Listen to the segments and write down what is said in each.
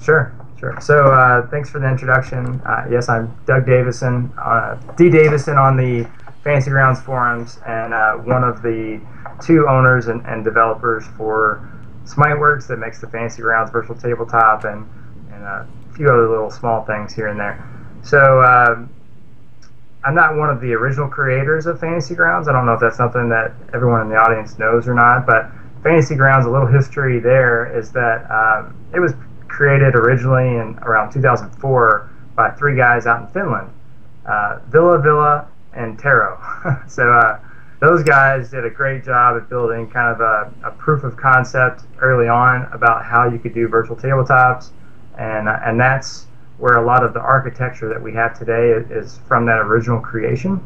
Sure, sure. So thanks for the introduction. Yes, I'm Doug Davison, D. Davison on the Fantasy Grounds forums, and one of the two owners and developers for Smite that makes the Fantasy Grounds virtual tabletop and a few other little small things here and there. So I'm not one of the original creators of Fantasy Grounds. I don't know if that's something that everyone in the audience knows or not, but Fantasy Grounds, a little history there is that it was created originally in around 2004 by three guys out in Finland, Villa, and Taro. So those guys did a great job at building kind of a proof of concept early on about how you could do virtual tabletops, and that's where a lot of the architecture that we have today is from that original creation.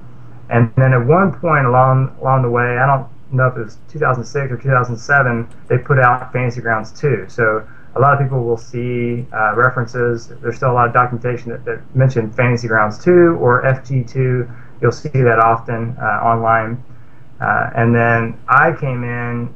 And then at one point along the way, I don't know if it was 2006 or 2007, they put out Fantasy Grounds 2. So a lot of people will see references. There's still a lot of documentation that mention Fantasy Grounds 2 or FG2. You'll see that often online. And then I came in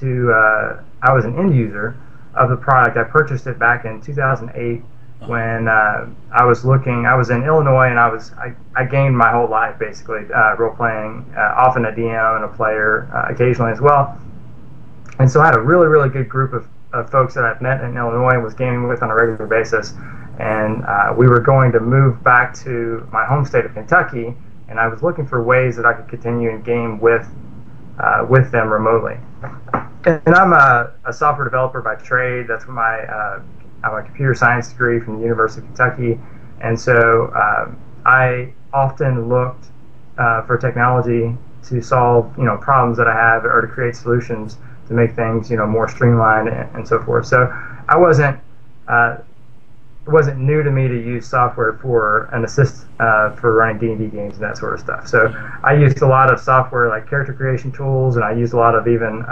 I was an end user of the product. I purchased it back in 2008 when I was in Illinois, and I gamed my whole life basically, role-playing, often a DM and a player occasionally as well. And so I had a really, really good group of folks that I've met in Illinois and was gaming with on a regular basis, and we were going to move back to my home state of Kentucky, and I was looking for ways that I could continue and game with them remotely. And I'm a software developer by trade. That's what I have a computer science degree from the University of Kentucky, and so I often looked for technology to solve problems that I have or to create solutions to make things more streamlined and so forth. So it wasn't new to me to use software for an assist for running D&D games and that sort of stuff. So I used a lot of software like character creation tools, and I used a lot of even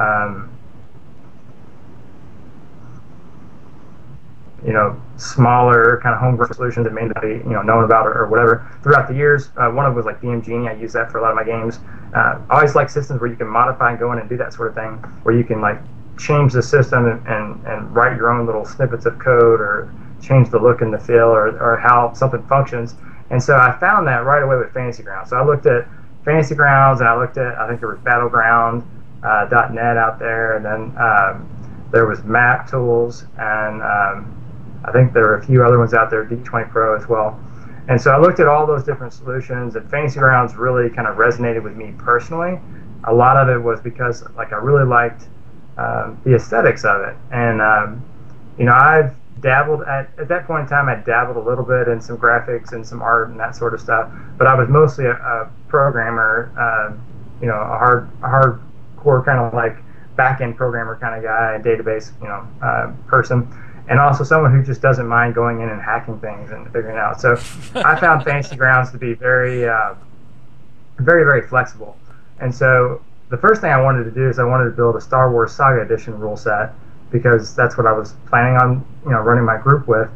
smaller kind of homegrown solutions that may not be known about or whatever throughout the years. One of them was like DM Genie. I use that for a lot of my games. I always like systems where you can modify and go in and do that sort of thing, where you can like change the system and write your own little snippets of code or change the look and the feel or how something functions. And so I found that right away with Fantasy Grounds. So I looked at Fantasy Grounds, and I think there was Battleground.net out there, and then there was Map Tools, and I think there were a few other ones out there, D20 Pro as well. And so I looked at all those different solutions, and Fantasy Grounds really kind of resonated with me personally. A lot of it was because I really liked the aesthetics of it. And I've dabbled at that point in time. I dabbled a little bit in some graphics and some art and that sort of stuff. But I was mostly a programmer, a hardcore kind of like back-end programmer kind of guy, database person. And also someone who just doesn't mind going in and hacking things and figuring it out. So I found Fantasy Grounds to be very, very, very flexible. And so the first thing I wanted to do is I wanted to build a Star Wars Saga Edition rule set, because that's what I was planning on running my group with.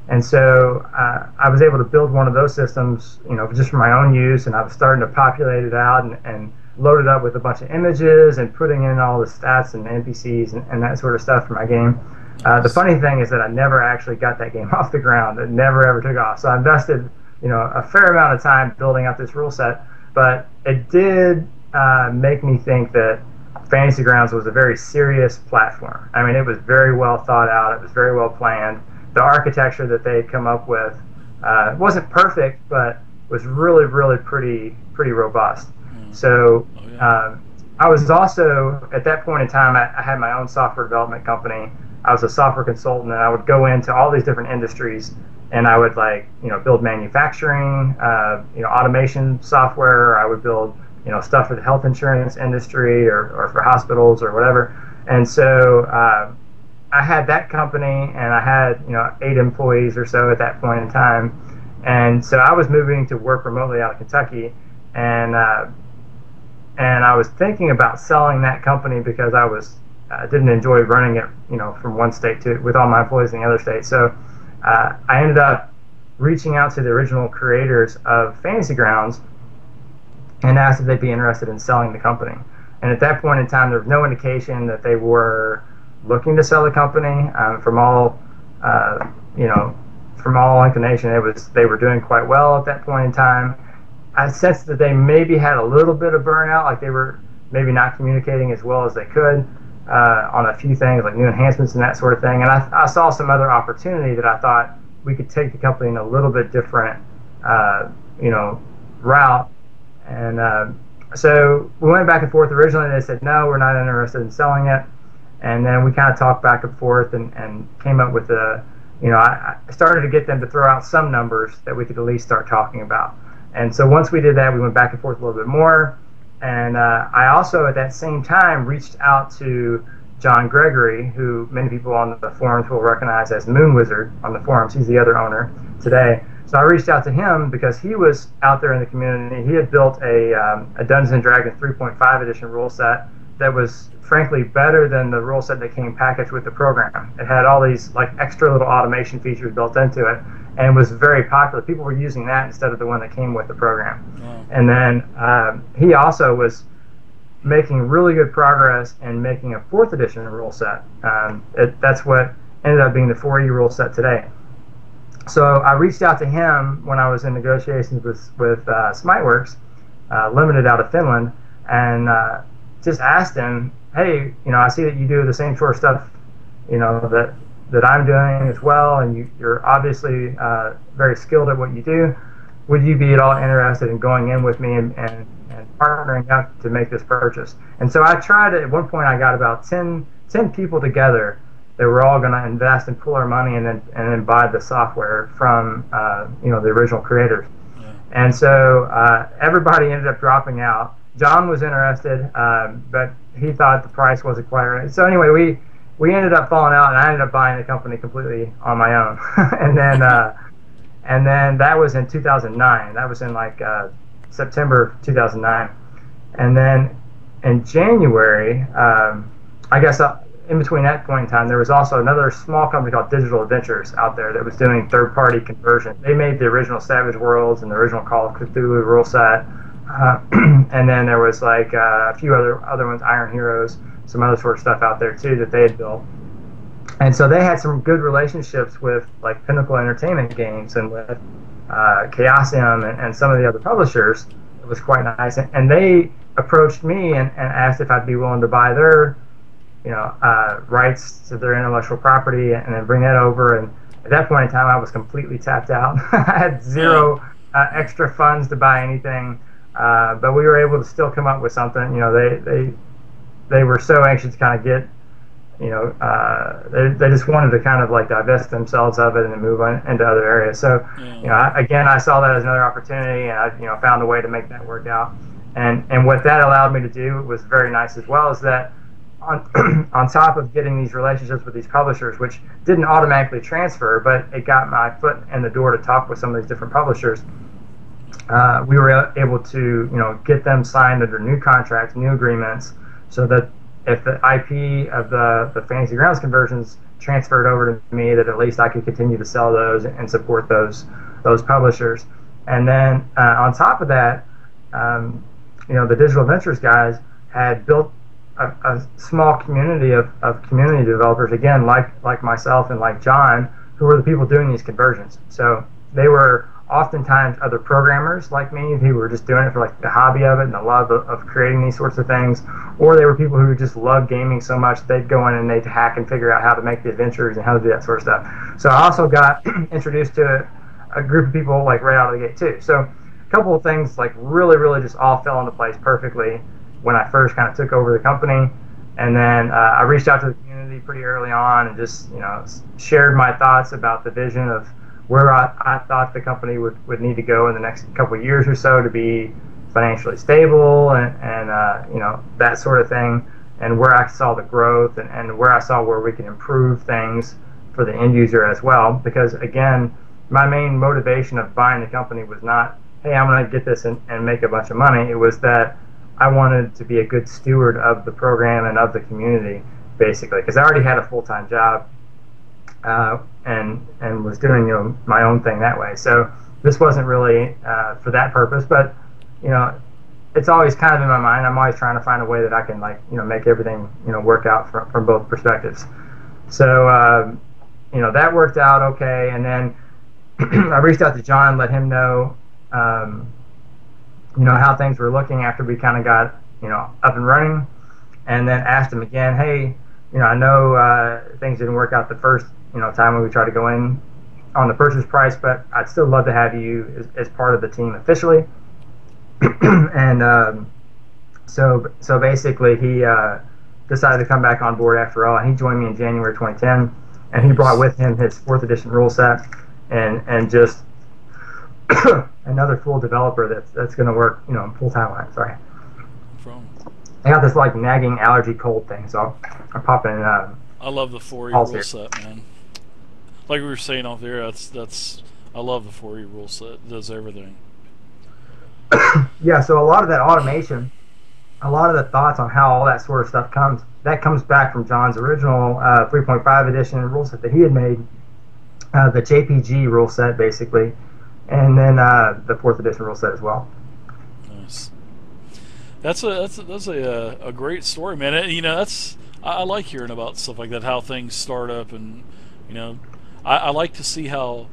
And so I was able to build one of those systems just for my own use, and I was starting to populate it out and load it up with a bunch of images and putting in all the stats and NPCs and that sort of stuff for my game. The funny thing is that I never actually got that game off the ground. It never ever took off. So I invested, a fair amount of time building out this rule set, but it did make me think that Fantasy Grounds was a very serious platform. I mean, it was very well thought out. It was very well planned. The architecture that they had come up with wasn't perfect, but was really, really pretty robust. So I was also, at that point in time, I had my own software development company. I was a software consultant, and I would go into all these different industries, and I would build manufacturing, automation software. I would build stuff for the health insurance industry or for hospitals or whatever. And so I had that company, and I had 8 employees or so at that point in time. And so I was moving to work remotely out of Kentucky, and I was thinking about selling that company because I didn't enjoy running it, from one state with all my employees in the other state. So I ended up reaching out to the original creators of Fantasy Grounds and asked if they'd be interested in selling the company. And at that point in time, there was no indication that they were looking to sell the company. From all you know, from all inclination, they were doing quite well at that point in time. I sensed that they maybe had a little bit of burnout, like they were maybe not communicating as well as they could on a few things, like new enhancements and that sort of thing. And I saw some other opportunity that I thought we could take the company in a little bit different, you know, route. And so we went back and forth. Originally, they said, no, we're not interested in selling it. And then we kind of talked back and forth and came up with you know, I started to get them to throw out some numbers that we could at least start talking about. And so once we did that, we went back and forth a little bit more. And I also, at that same time, reached out to John Gregory, who many people on the forums will recognize as Moon Wizard on the forums. He's the other owner today. So I reached out to him because he was out there in the community. He had built a Dungeons & Dragons 3.5 edition rule set that was frankly better than the rule set that came packaged with the program. It had all these like extra little automation features built into it, and was very popular. People were using that instead of the one that came with the program. Wow. And then he also was making really good progress in making a 4th edition rule set. That's what ended up being the 4E rule set today. So I reached out to him when I was in negotiations with Smiteworks, Limited out of Finland, and just asked him, hey, you know, I see that you do the same sort of stuff, you know, that I'm doing as well, and you're obviously very skilled at what you do. Would you be at all interested in going in with me and partnering up to make this purchase? And so I tried it. At one point, I got about 10 people together that were all going to invest and pool our money and then buy the software from you know, the original creators. Yeah. And so everybody ended up dropping out. John was interested, but he thought the price wasn't quite right. So anyway, we ended up falling out, and I ended up buying the company completely on my own. and then that was in 2009. That was in like September 2009. And then in January, I guess in between that point in time, there was also another small company called Digital Adventures out there that was doing third-party conversion. They made the original Savage Worlds and the original Call of Cthulhu rule set. And then there was like a few other ones, Iron Heroes, some other sort of stuff out there too that they had built. And so they had some good relationships with like Pinnacle Entertainment Games and with Chaosium and some of the other publishers. It was quite nice. And they approached me and asked if I'd be willing to buy their, you know, rights to their intellectual property and then bring that over. And at that point in time, I was completely tapped out. I had zero extra funds to buy anything. But we were able to still come up with something. You know, they were so anxious to kind of get, you know, they just wanted to kind of like divest themselves of it and then move on into other areas. So, you know, again, I saw that as another opportunity, and I, you know, found a way to make that work out. And what that allowed me to do was very nice as well, is that on top of getting these relationships with these publishers, which didn't automatically transfer, but it got my foot in the door to talk with some of these different publishers. We were able to, you know, get them signed under new contracts, new agreements, so that if the IP of the Fantasy Grounds conversions transferred over to me, that at least I could continue to sell those and support those publishers. And then on top of that, you know, the Digital Ventures guys had built a small community of community developers, again, like myself and like John, who were the people doing these conversions. So they were oftentimes other programmers like me who were just doing it for like the hobby of it and the love of creating these sorts of things, or they were people who just loved gaming so much they'd go in and they'd hack and figure out how to make the adventures and how to do that sort of stuff. So I also got introduced to a group of people like right out of the gate too. So a couple of things like really just all fell into place perfectly when I first kind of took over the company. And then I reached out to the community pretty early on and just, you know, shared my thoughts about the vision of where I thought the company would need to go in the next couple of years or so to be financially stable and you know, that sort of thing, and where I saw the growth and where I saw where we can improve things for the end user as well. Because again, my main motivation of buying the company was not, hey, I'm going to get this and make a bunch of money. It was that I wanted to be a good steward of the program and of the community, basically, because I already had a full-time job. And was doing, you know, my own thing that way. So this wasn't really for that purpose, but, you know, it's always kind of in my mind. I'm always trying to find a way that I can, like, you know, make everything, you know, work out from both perspectives. So, that worked out okay. And then I reached out to John, let him know, how things were looking after we kind of got, up and running, and then asked him again, hey, I know things didn't work out the first, time when we tried to go in on the purchase price, but I'd still love to have you as part of the team officially. And so basically he decided to come back on board after all, and he joined me in January 2010, and he brought with him his 4th edition rule set and just another full developer that's going to work, full time on it. Sorry. I got this like nagging allergy cold thing, so I'm popping in. I love the 4E rule set, man. Like we were saying off there, that's I love the 4E rule set. It does everything. Yeah, so a lot of that automation, a lot of the thoughts on how all that sort of stuff comes back from John's original 3.5 edition rule set that he had made, the JPG rule set basically, and then the 4th edition rule set as well. Nice. That's a great story, man. I like hearing about stuff like that, how things start up, and I like to see how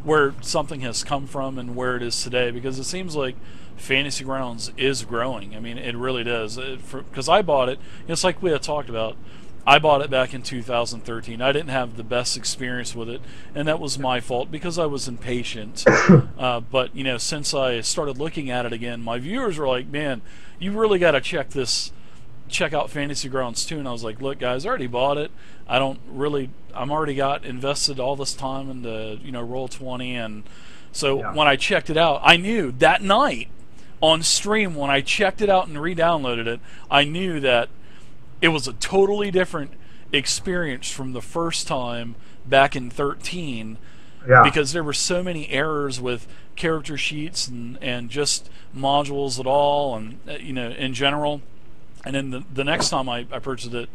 where something has come from and where it is today, because it seems like Fantasy Grounds is growing. I mean, it really does. Because I bought it, it's like we had talked about. I bought it back in 2013. I didn't have the best experience with it, and that was my fault because I was impatient. But since I started looking at it again, my viewers were like, "Man, you really got to check out Fantasy Grounds 2." And I was like, "Look, guys, I already bought it. I'm already got invested all this time into Roll20, and so when I checked it out, I knew that night on stream when I checked it out and re-downloaded it, I knew that it was a totally different experience from the first time back in 13, because there were so many errors with character sheets and just modules at all, and in general. And then the next time I purchased it,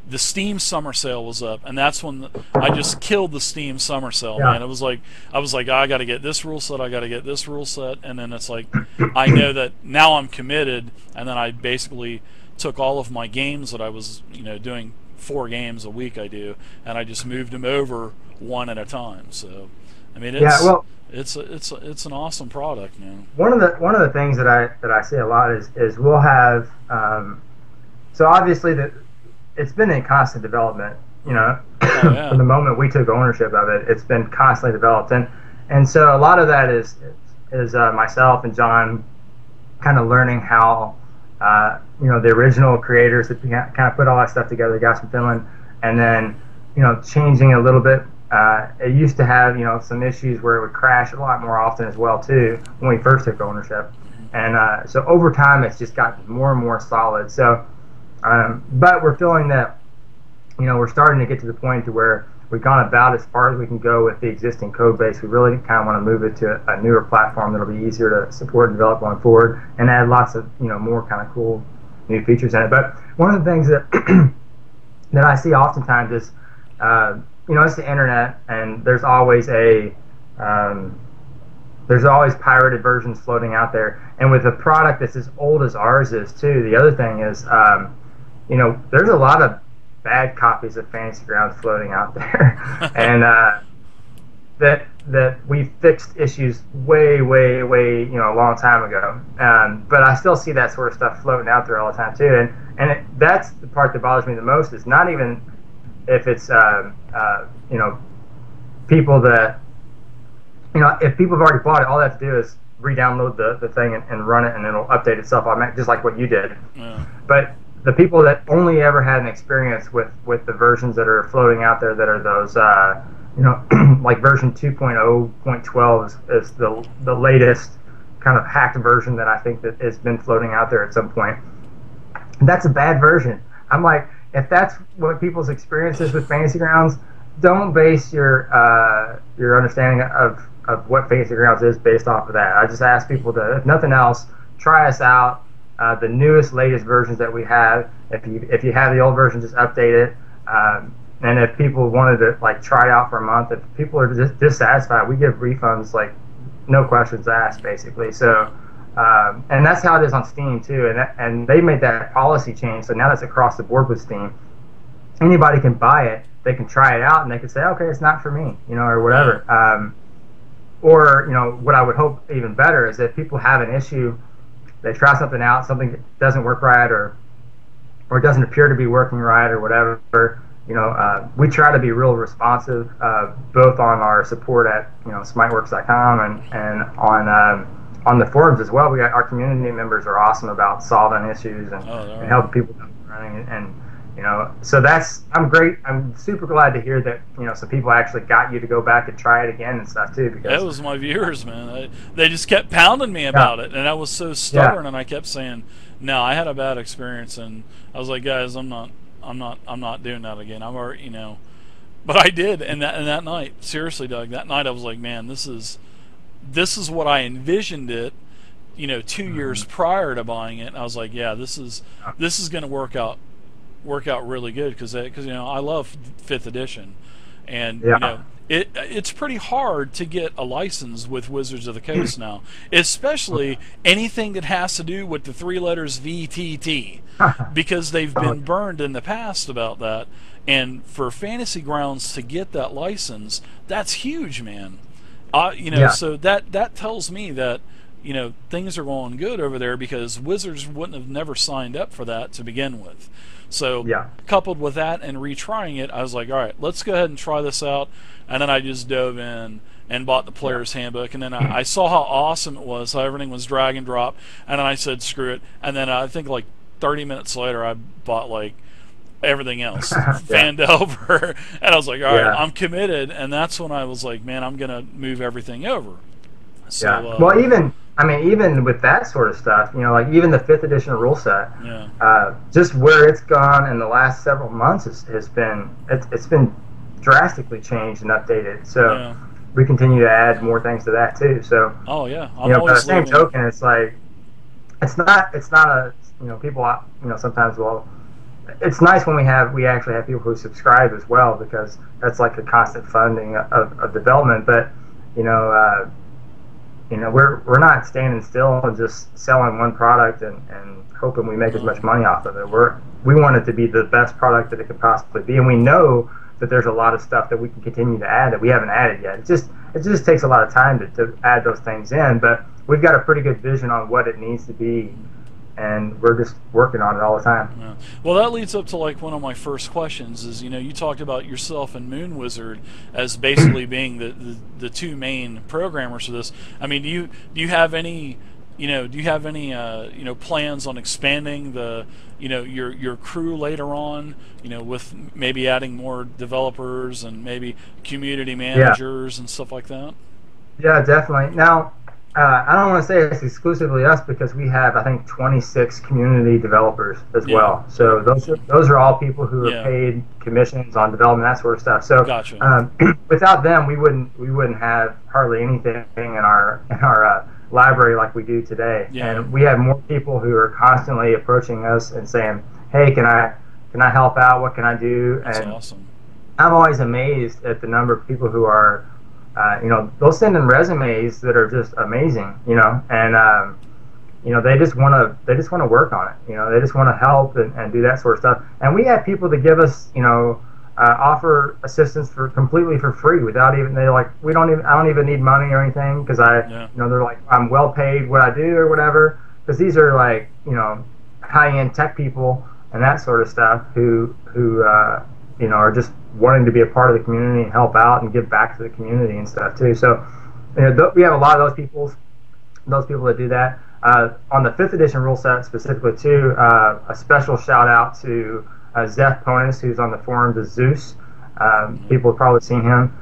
the Steam Summer Sale was up, and that's when I just killed the Steam Summer Sale, man. I was like, I got to get this rule set, I got to get this rule set, and then it's like, I know that now I'm committed, and then I basically took all of my games that I was, doing 4 games a week I do, and I just moved them over one at a time. So, I mean, it's an awesome product, man. One of the things that I see a lot is we'll have so obviously it's been in constant development, from the moment we took ownership of it. It's been constantly developed, and so a lot of that is myself and John kind of learning how the original creators that kind of put all that stuff together, the guys from Finland, and then changing a little bit. It used to have some issues where it would crash a lot more often as well too when we first took ownership, and so over time it's just gotten more and more solid. So, but we're feeling that we're starting to get to the point to where we've gone about as far as we can go with the existing code base. We really kind of want to move it to a newer platform that'll be easier to support and develop going forward, and add lots of more kind of cool new features in it. But one of the things that that I see oftentimes is it's the internet, and there's always pirated versions floating out there. And with a product that's as old as ours is too, the other thing is there's a lot of bad copies of Fantasy Grounds floating out there, and that we fixed issues way a long time ago. But I still see that sort of stuff floating out there all the time too, and that's the part that bothers me the most. Is not even if it's people that if people have already bought it, all they have to do is re-download the thing and run it, and it'll update itself automatically, just like what you did. But the people that only ever had an experience with the versions that are floating out there, that are those like version 2.0.12 is the latest kind of hacked version that I think that has been floating out there at some point. That's a bad version. I'm like, if that's what people's experience is with Fantasy Grounds, don't base your understanding of what Fantasy Grounds is based off of that. I just ask people to, if nothing else, try us out. The newest, latest versions that we have. If you have the old version, just update it. And if people wanted to try it out for a month, if people are just dissatisfied, we give refunds no questions asked, basically. So, and that's how it is on Steam too. And they made that policy change, so now that's across the board with Steam. anybody can buy it. They can try it out and they can say, okay, it's not for me, or whatever. Or what I would hope even better is that people have an issue, they try something out, something doesn't work right, or it doesn't appear to be working right, or whatever. We try to be real responsive, both on our support at smiteworks.com and on the forums as well. We got our community members are awesome about solving issues and helping people running and so I'm super glad to hear that some people actually got you to go back and try it again and stuff too, because that was my viewers, man. They just kept pounding me about it, and I was so stubborn, and I kept saying no, I had a bad experience, and I was like, guys, I'm not doing that again. I'm already, but I did, and that night, seriously, Doug, that night I was like, man, this is what I envisioned it, 2 years prior to buying it. And I was like, yeah, this is going to work out really good, because I love 5th edition, and it's pretty hard to get a license with Wizards of the Coast now, especially anything that has to do with the 3 letters VTT, because they've been burned in the past about that. And for Fantasy Grounds to get that license, that's huge, man. So that tells me that things are going good over there, because Wizards wouldn't have never signed up for that to begin with. So coupled with that and retrying it, I was like, all right, let's go ahead and try this out. And then I just dove in and bought the player's handbook, and then I saw how awesome it was, how everything was drag and drop, and then I said screw it. And then I think like 30 minutes later I bought like everything else, fanned over, and I was like, all right, I'm committed. And that's when I was like, man, I'm gonna move everything over. So well, even with that sort of stuff, like even the 5th edition rule set, just where it's gone in the last several months has been it's been drastically changed and updated. So we continue to add more things to that too. So I'm by the same token, it's like it's not a people sometimes it's nice when we actually have people who subscribe as well, because that's like a constant funding of development. But we're not standing still and just selling one product and hoping we make as much money off of it. We want it to be the best product that it could possibly be, and we know that there's a lot of stuff that we can continue to add that we haven't added yet. It just takes a lot of time to add those things in, but we've got a pretty good vision on what it needs to be, and we're just working on it all the time. Yeah. Well, that leads up to like one of my first questions is, you talked about yourself and Moon Wizard as basically being the 2 main programmers for this. I mean, do you have any plans on expanding the your crew later on, with maybe adding more developers and maybe community managers and stuff like that? Yeah, definitely. Now, I don't want to say it's exclusively us, because we have, I think, 26 community developers as well. So those are all people who are paid commissions on development, that sort of stuff. So without them, we wouldn't have hardly anything in our library like we do today. And we have more people who are constantly approaching us and saying, hey, can I help out? What can I do? That's awesome. I'm always amazed at the number of people who are they'll send in resumes that are just amazing, and they just want to work on it. They just want to help and do that sort of stuff. And we have people that give us, offer assistance completely for free without even, they're like, I don't even need money or anything, because they're like, I'm well paid what I do or whatever, because these are like, high-end tech people and that sort of stuff who are just wanting to be a part of the community and help out and give back to the community and stuff too. So we have a lot of those people that do that. On the 5th edition rule set specifically too, a special shout out to Zeph Ponis, who's on the forums as Zeus. People have probably seen him.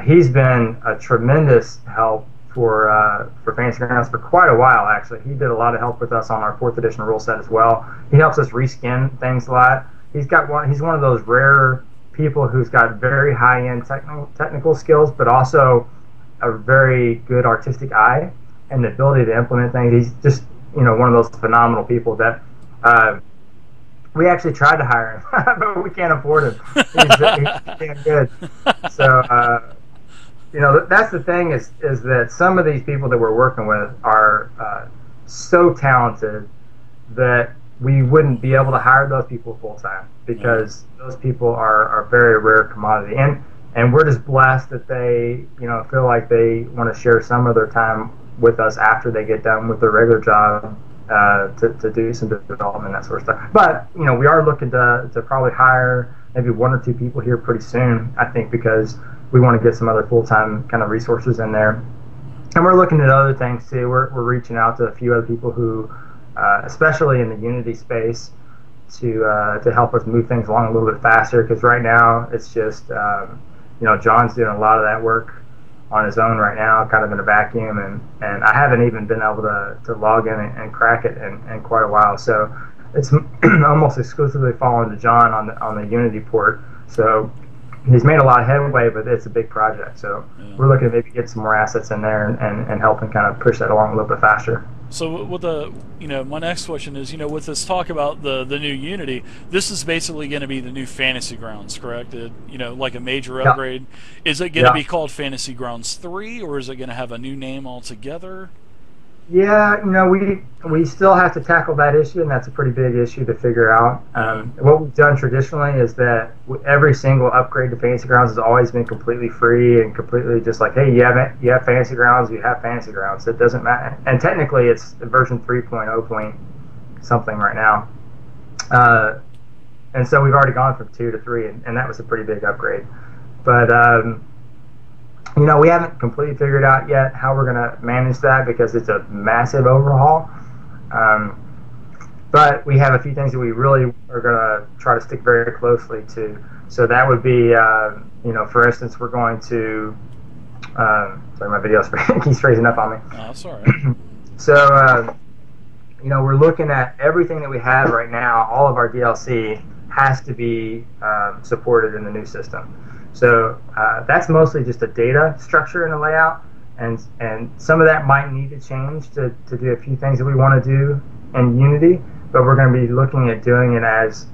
He's been a tremendous help for Fantasy Grounds for quite a while, actually. He did a lot of help with us on our 4th edition rule set as well. He helps us reskin things a lot. He's one of those rare people who's got very high-end technical skills, but also a very good artistic eye and the ability to implement things. He's just one of those phenomenal people that we actually tried to hire him, but we can't afford him. He's damn good. So that's the thing is that some of these people that we're working with are so talented that we wouldn't be able to hire those people full time because those people are very rare commodity, and we're just blessed that they feel like they want to share some of their time with us after they get done with their regular job to do some development, that sort of stuff. But we are looking to probably hire maybe 1 or 2 people here pretty soon, I think, because we want to get some other full-time kind of resources in there. And we're looking at other things too. We're reaching out to a few other people who, especially in the Unity space, to help us move things along a little bit faster. Because right now it's just John's doing a lot of that work on his own right now, kind of in a vacuum, and I haven't even been able to log in and crack it in quite a while. So it's almost exclusively fallen to John on the Unity port. So he's made a lot of headway, but it's a big project. So we're looking to maybe get some more assets in there and help him kind of push that along a little bit faster. So with my next question is, with this talk about the new Unity, this is basically going to be the new Fantasy Grounds, correct? Like a major upgrade. Is it going to be called Fantasy Grounds 3, or is it going to have a new name altogether? Yeah, we still have to tackle that issue, and that's a pretty big issue to figure out. What we've done traditionally is that every single upgrade to Fantasy Grounds has always been completely free and completely just like, hey, you have Fantasy Grounds, you have Fantasy Grounds. It doesn't matter. And technically, it's version 3.0 point something right now. And so we've already gone from 2 to 3, and that was a pretty big upgrade. But we haven't completely figured out yet how we're going to manage that because it's a massive overhaul. But we have a few things that we really are going to try to stick very closely to. So that would be, for instance, we're going to, sorry, my video keeps freezing up on me. Oh, that's all right. So, we're looking at everything that we have right now. All of our DLC has to be supported in the new system. So that's mostly just a data structure and a layout, and some of that might need to change to do a few things that we want to do in Unity, but we're going to be looking at doing it as,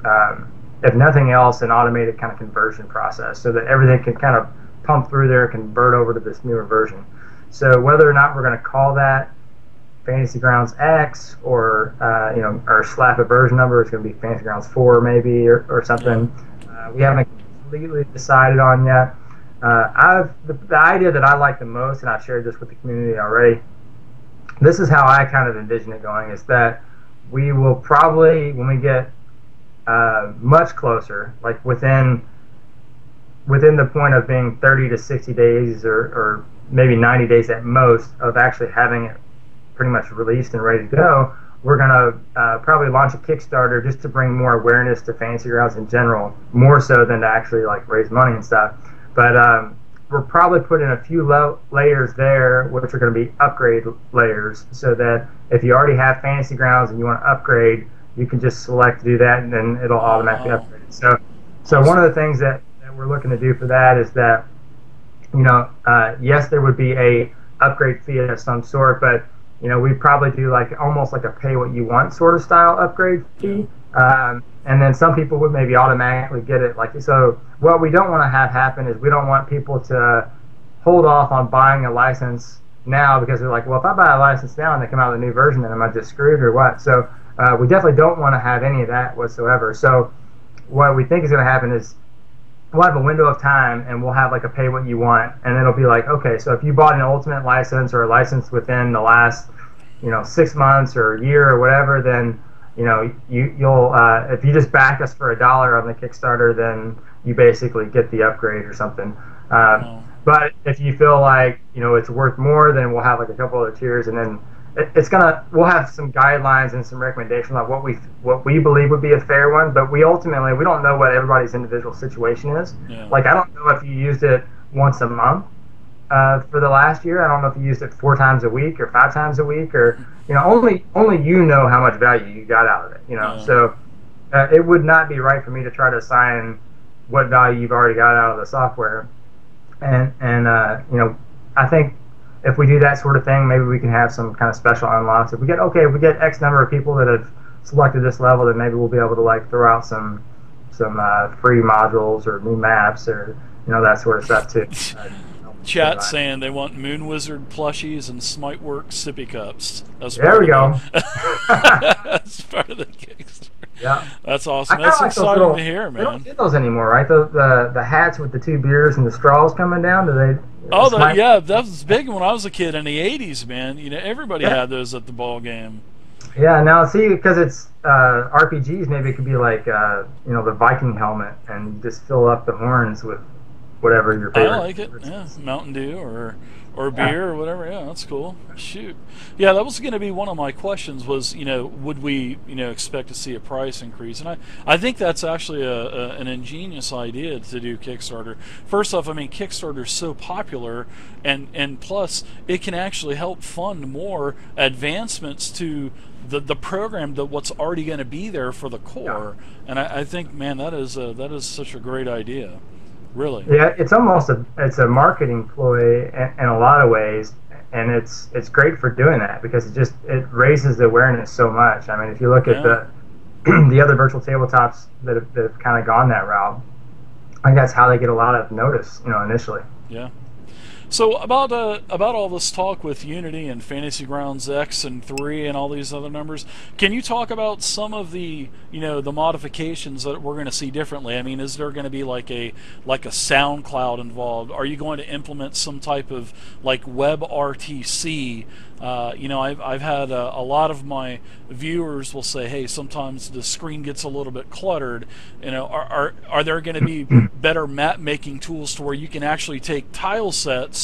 if nothing else, an automated kind of conversion process so that everything can kind of pump through there and convert over to this newer version. So whether or not we're going to call that Fantasy Grounds X or, or slap a version number, it's going to be Fantasy Grounds 4 maybe or something. We haven't completely decided on yet. The idea that I like the most, and I've shared this with the community already, this is how I kind of envision it going, is that we will probably, when we get much closer, like within the point of being 30 to 60 days or maybe 90 days at most of actually having it pretty much released and ready to go, we're going to probably launch a Kickstarter just to bring more awareness to Fantasy Grounds in general, more so than to actually like raise money and stuff. But we're probably putting a few layers there, which are going to be upgrade layers, so that if you already have Fantasy Grounds and you want to upgrade, you can just select to do that, and then it'll automatically upgrade. So one of the things that we're looking to do for that is that, yes, there would be a upgrade fee of some sort, but we probably do like almost like a pay what you want sort of style upgrade fee. And then some people would maybe automatically get it. So what we don't want to have happen is we don't want people to hold off on buying a license now because they're like, well, if I buy a license now and they come out with a new version, then am I just screwed or what? So we definitely don't want to have any of that whatsoever. So what we think is going to happen is we'll have a window of time and we'll have like a pay what you want, and it'll be like, okay, so if you bought an ultimate license or a license within the last 6 months or a year or whatever, then you'll if you just back us for $1 on the Kickstarter, then you basically get the upgrade or something. But if you feel like it's worth more, then we'll have like a couple other tiers, and then we'll have some guidelines and some recommendations on what we believe would be a fair one. But we don't know what everybody's individual situation is. Like, I don't know if you used it once a month for the last year. I don't know if you used it 4 times a week or 5 times a week, or only how much value you got out of it. So it would not be right for me to try to assign what value you've already got out of the software. And I think if we do that sort of thing, maybe we can have some kind of special unlocks. If we get X number of people that have selected this level, then maybe we'll be able to like throw out some free modules or new maps or that sort of stuff too. Chat saying they want Moon Wizard plushies and Smite Works sippy cups. That's there we go. That's part of the Kickstarter. Yeah, that's awesome. That's like exciting to hear, man. They don't get those anymore, right? The hats with the 2 beers and the straws coming down. Do they? Oh, yeah, that was big when I was a kid in the '80s, man. You know, everybody had those at the ball game. Yeah, now see, because it's RPGs, maybe it could be like you know, the Viking helmet, and you just fill up the horns with whatever your favorite. I like it. Yeah, Mountain Dew or beer or whatever. Yeah, that's cool. Shoot. Yeah, that was going to be one of my questions. Was, you know, would we, you know, expect to see a price increase? And I think that's actually an ingenious idea to do Kickstarter. First off, I mean, Kickstarter is so popular, and plus it can actually help fund more advancements to the program, that what's already going to be there for the core. And I think, man, that is such a great idea. Really? Yeah, it's almost a marketing ploy in a lot of ways, and it's great for doing that because it raises the awareness so much. I mean, if you look at the other virtual tabletops that have kind of gone that route, I think that's how they get a lot of notice, you know, initially. Yeah. So about all this talk with Unity and Fantasy Grounds X and 3 and all these other numbers, can you talk about some of the, you know, the modifications that we're going to see differently? I mean, is there going to be like a sound cloud involved? Are you going to implement some type of like WebRTC? You know, I've had a lot of my viewers will say, hey, sometimes the screen gets a little bit cluttered. You know, are there going to be better map making tools to where you can actually take tile sets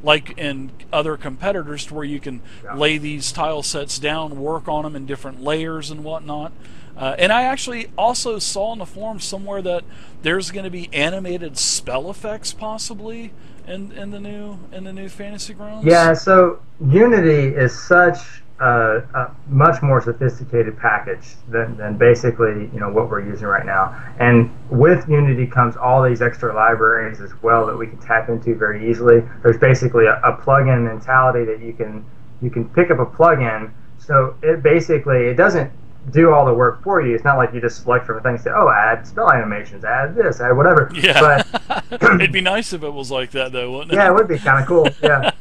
like in other competitors to where you can lay these tile sets down, work on them in different layers and whatnot? And I actually also saw in the forum somewhere that there's going to be animated spell effects possibly in the new Fantasy Grounds. Yeah, so Unity is such a much more sophisticated package than basically, you know, what we're using right now. And with Unity comes all these extra libraries as well that we can tap into very easily. There's basically a plugin mentality that you can pick up a plugin. So it doesn't do all the work for you. It's not like you just select from a thing and say, oh, add spell animations, add this, add whatever. Yeah. But it'd be nice if it was like that, though, wouldn't it? Yeah, it would be kind of cool. Yeah.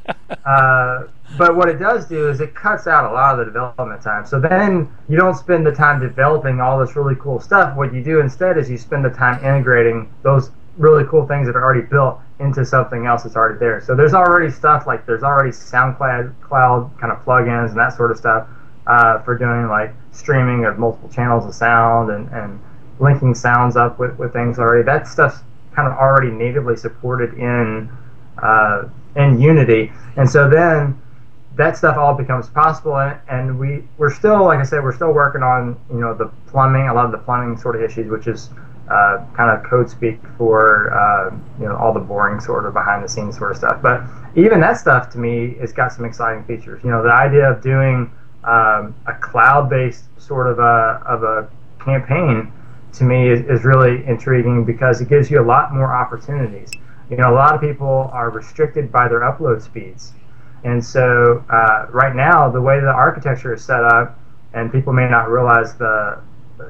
But what it does do is it cuts out a lot of the development time. So then you don't spend the time developing all this really cool stuff. What you do instead is you spend the time integrating those really cool things that are already built into something else that's already there. So there's already stuff like there's already SoundCloud kind of plugins and that sort of stuff for doing like streaming of multiple channels of sound and linking sounds up with things already. That stuff's kind of already natively supported in Unity, and so then that stuff all becomes possible. And we're still, like I said, we're still working on, you know, the plumbing, a lot of the plumbing sort of issues, which is kind of code speak for you know, all the boring sort of behind the scenes sort of stuff. But even that stuff to me has got some exciting features. You know, the idea of doing a cloud-based sort of a campaign to me is really intriguing because it gives you a lot more opportunities. You know, a lot of people are restricted by their upload speeds, and so right now the way the architecture is set up, and people may not realize the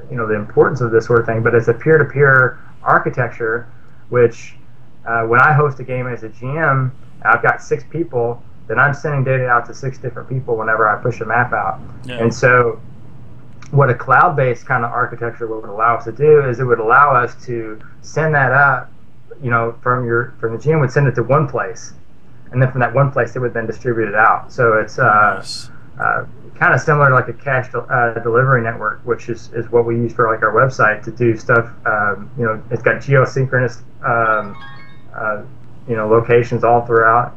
importance of this sort of thing, but it's a peer-to-peer architecture, which when I host a game as a GM, I've got 6 people. Then I'm sending data out to 6 different people whenever I push a map out. Yeah. And so what a cloud-based kind of architecture would allow us to do is it would allow us to send that up, you know, from the GM would send it to one place, and then from that one place it would then distribute it out. So it's kind of similar to like a cache delivery network, which is what we use for like our website to do stuff. You know, it's got geosynchronous you know, locations all throughout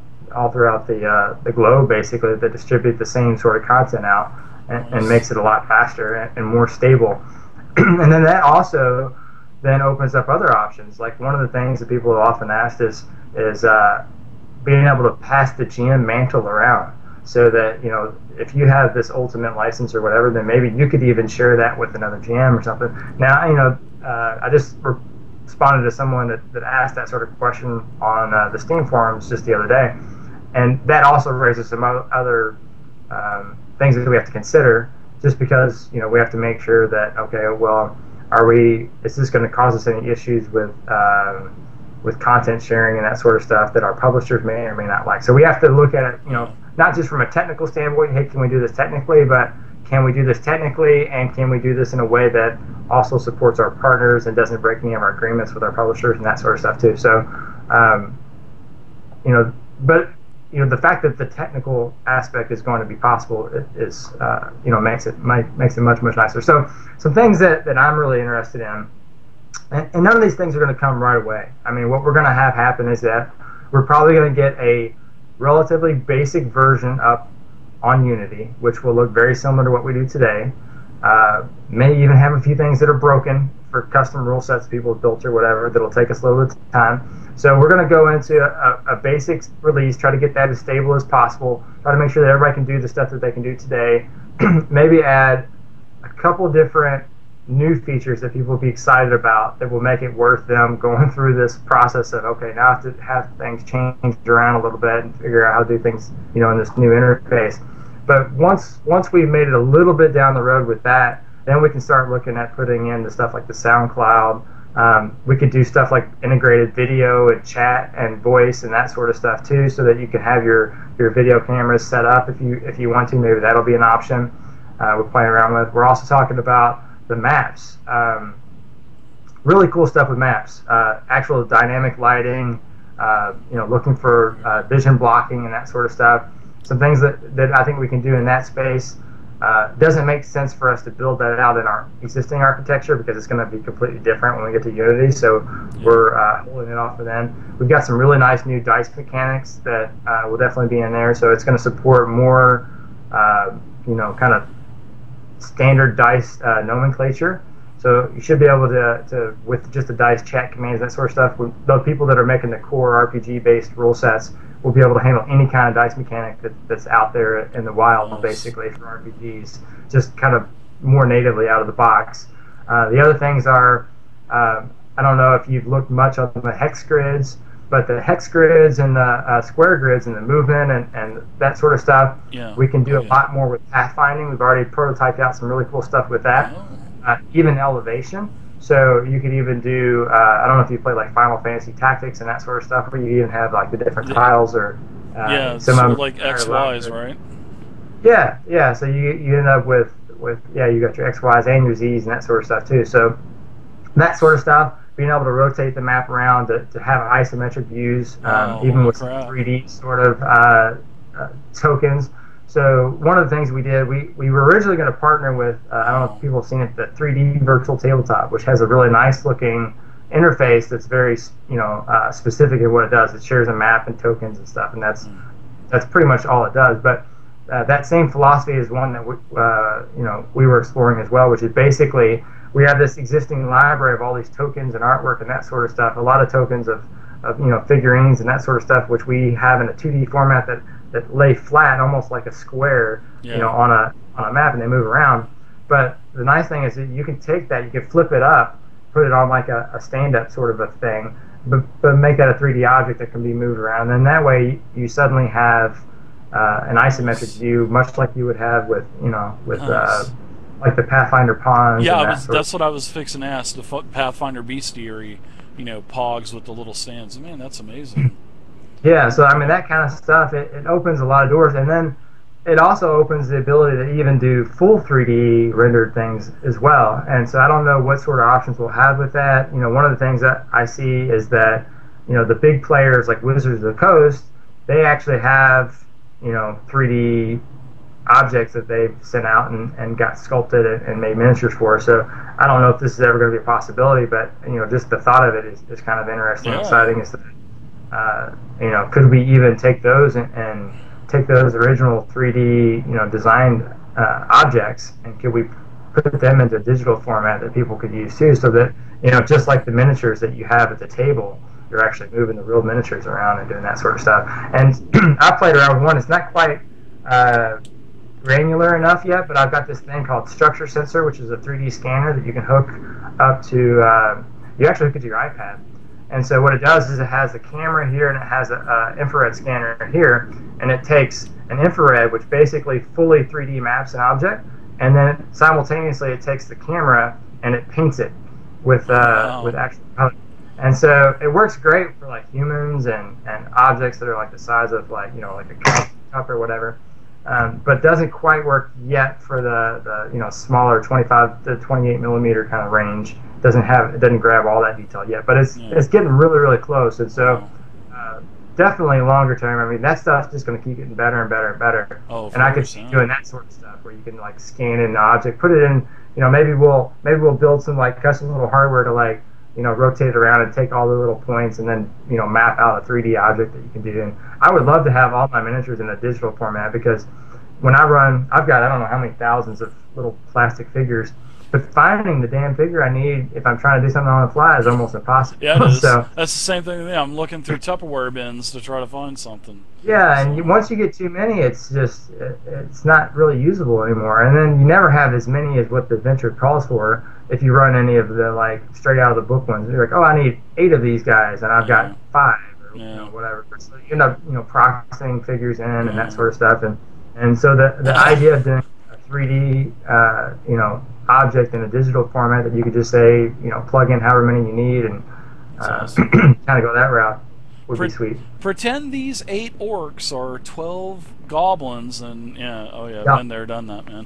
the globe, basically, that distribute the same sort of content out and makes it a lot faster and more stable. And then that also then opens up other options. Like one of the things that people have often asked is being able to pass the GM mantle around, so that, you know, if you have this ultimate license or whatever, then maybe you could even share that with another GM or something. Now, you know, I just responded to someone that asked that sort of question on the Steam forums just the other day. And that also raises some other things that we have to consider, just because, you know, we have to make sure that, okay, well, is this going to cause us any issues with with content sharing and that sort of stuff that our publishers may or may not like. So we have to look at it, not just from a technical standpoint, hey, can we do this technically, but can we do this technically, and can we do this in a way that also supports our partners and doesn't break any of our agreements with our publishers and that sort of stuff too. So, the fact that the technical aspect is going to be possible is makes it much nicer. So some things that I'm really interested in, and none of these things are going to come right away. I mean, what we're going to have happen is that we're probably going to get a relatively basic version up on Unity, which will look very similar to what we do today. May even have a few things that are broken for custom rule sets people have built or whatever that'll take us a little bit of time. So we're going to go into a basic release, try to get that as stable as possible, try to make sure that everybody can do the stuff that they can do today, maybe add a couple different new features that people will be excited about that will make it worth them going through this process of, okay, now I have to have things changed around a little bit and figure out how to do things, in this new interface. But once we've made it a little bit down the road with that, then we can start looking at putting in the stuff like the SoundCloud. We could do stuff like integrated video and chat and voice and that sort of stuff too, so that you can have your video cameras set up if you want to. Maybe that'll be an option we're playing around with. We're also talking about the maps. Really cool stuff with maps. Actual dynamic lighting, looking for vision blocking and that sort of stuff. Some things that I think we can do in that space. Doesn't make sense for us to build that out in our existing architecture because it's going to be completely different when we get to Unity, so we're holding it off for then. We've got some really nice new dice mechanics that will definitely be in there, so it's going to support more kind of standard dice nomenclature. So you should be able to with just the dice chat commands, that sort of stuff, the people that are making the core RPG-based rule sets will be able to handle any kind of dice mechanic that's out there in the wild, basically, for RPGs, just kind of more natively out of the box. The other things are, I don't know if you've looked much on the hex grids, but the hex grids and the square grids and the movement and that sort of stuff, we can do a lot more with pathfinding. We've already prototyped out some really cool stuff with that. Even elevation. So you could even do, I don't know if you play like Final Fantasy Tactics and that sort of stuff, where you even have like the different tiles or some sort of like XYs, right? Yeah. So you end up with you got your XYs and your Zs and that sort of stuff too. So that sort of stuff, being able to rotate the map around to have isometric views, even with 3D sort of tokens. So one of the things we did, we were originally going to partner with, I don't know if people have seen it, the 3D Virtual Tabletop, which has a really nice looking interface that's very specific in what it does. It shares a map and tokens and stuff, and that's pretty much all it does. But that same philosophy is one that we were exploring as well, which is basically we have this existing library of all these tokens and artwork and that sort of stuff, a lot of tokens of figurines and that sort of stuff, which we have in a 2D format that lay flat, almost like a square, on a map, and they move around. But the nice thing is that you can take that, you can flip it up, put it on like a stand-up sort of a thing, but make that a 3D object that can be moved around. And that way, you suddenly have an isometric view, much like you would have with like the Pathfinder pawns. Yeah, that's what I was fixing to ask. The Pathfinder bestiary, pogs with the little stands. Man, that's amazing. Yeah, so I mean that kind of stuff, it opens a lot of doors, and then it also opens the ability to even do full 3D rendered things as well. And so I don't know what sort of options we'll have with that. One of the things that I see is that the big players like Wizards of the Coast, they actually have 3D objects that they've sent out and got sculpted and made miniatures for. So I don't know if this is ever going to be a possibility, but just the thought of it is kind of interesting and exciting. Is that could we even take those and take those original 3D designed objects, and could we put them into digital format that people could use too, so that just like the miniatures that you have at the table, you're actually moving the real miniatures around and doing that sort of stuff. And I played around with one. It's not quite granular enough yet, but I've got this thing called Structure Sensor, which is a 3D scanner that you can hook up to. You actually hook it to your iPad. And so what it does is it has a camera here and it has an infrared scanner here, and it takes an infrared, which basically fully 3D maps an object, and then simultaneously it takes the camera and it paints it with actual color. And so it works great for like humans and objects that are like the size of like like a cup or whatever, but doesn't quite work yet for the smaller 25 to 28 millimeter kind of range. It doesn't grab all that detail yet, but it's getting really close. And so definitely longer term. I mean, that stuff's just going to keep getting better and better and better. Oh, and I could see doing that sort of stuff where you can like scan in an object, put it in. Maybe we'll build some like custom little hardware to like rotate it around and take all the little points and then map out a 3D object that you can do. And I would love to have all my miniatures in a digital format, because when I run, I've got I don't know how many thousands of little plastic figures. But finding the damn figure I need if I'm trying to do something on the fly is almost impossible. Yeah, it is. So that's the same thing with me. I'm looking through Tupperware bins to try to find something. Yeah, and once you get too many, it's not really usable anymore. And then you never have as many as what the adventure calls for. If you run any of the like straight out of the book ones, you're like, oh, I need 8 of these guys, and I've got 5 or whatever. So you end up processing figures in and that sort of stuff. And so the idea of doing a 3D object in a digital format that you could just say plug in however many you need and awesome. kind of go that route would be sweet. Pretend these 8 orcs are 12 goblins, and been there, done that, man.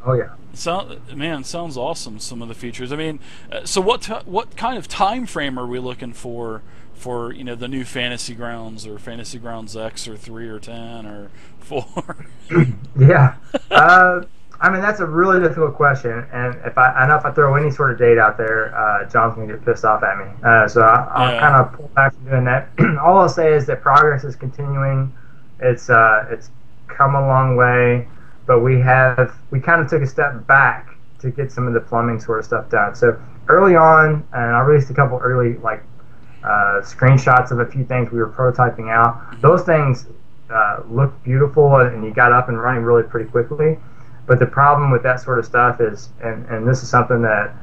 Oh yeah. Sounds awesome. Some of the features. I mean, so what kind of time frame are we looking for the new Fantasy Grounds or Fantasy Grounds X or 3 or 10 or 4? Yeah. I mean, that's a really difficult question, and if I throw any sort of date out there, John's gonna get pissed off at me. So I'll kind of pull back from doing that. All I'll say is that progress is continuing. It's come a long way, but we kind of took a step back to get some of the plumbing sort of stuff done. So early on, and I released a couple early screenshots of a few things we were prototyping out. Those things looked beautiful, and you got up and running really pretty quickly. But the problem with that sort of stuff is, and this is something that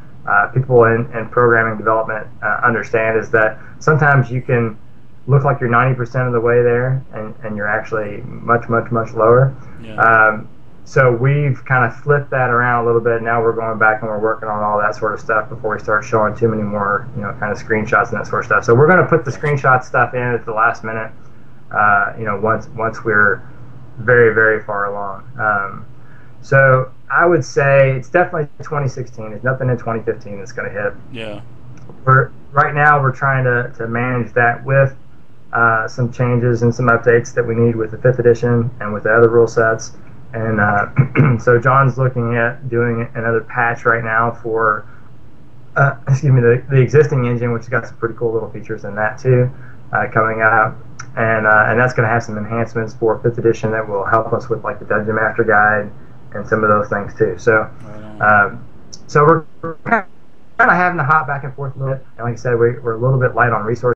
people in programming development understand, is that sometimes you can look like you're 90% of the way there, and you're actually much lower. Yeah. So we've kind of flipped that around a little bit. Now we're going back and we're working on all that sort of stuff before we start showing too many more, kind of screenshots and that sort of stuff. So we're going to put the screenshot stuff in at the last minute, once we're very far along. So I would say it's definitely 2016. There's nothing in 2015 that's going to hit. Yeah. Right now we're trying to manage that with some changes and some updates that we need with the 5th edition and with the other rule sets. And so John's looking at doing another patch right now for the existing engine, which has got some pretty cool little features in that too, coming out. And that's going to have some enhancements for 5th edition that will help us with like the Dungeon Master Guide and some of those things too. So, so we're kind of having to hop back and forth a little bit. And like I said, we're a little bit light on resources.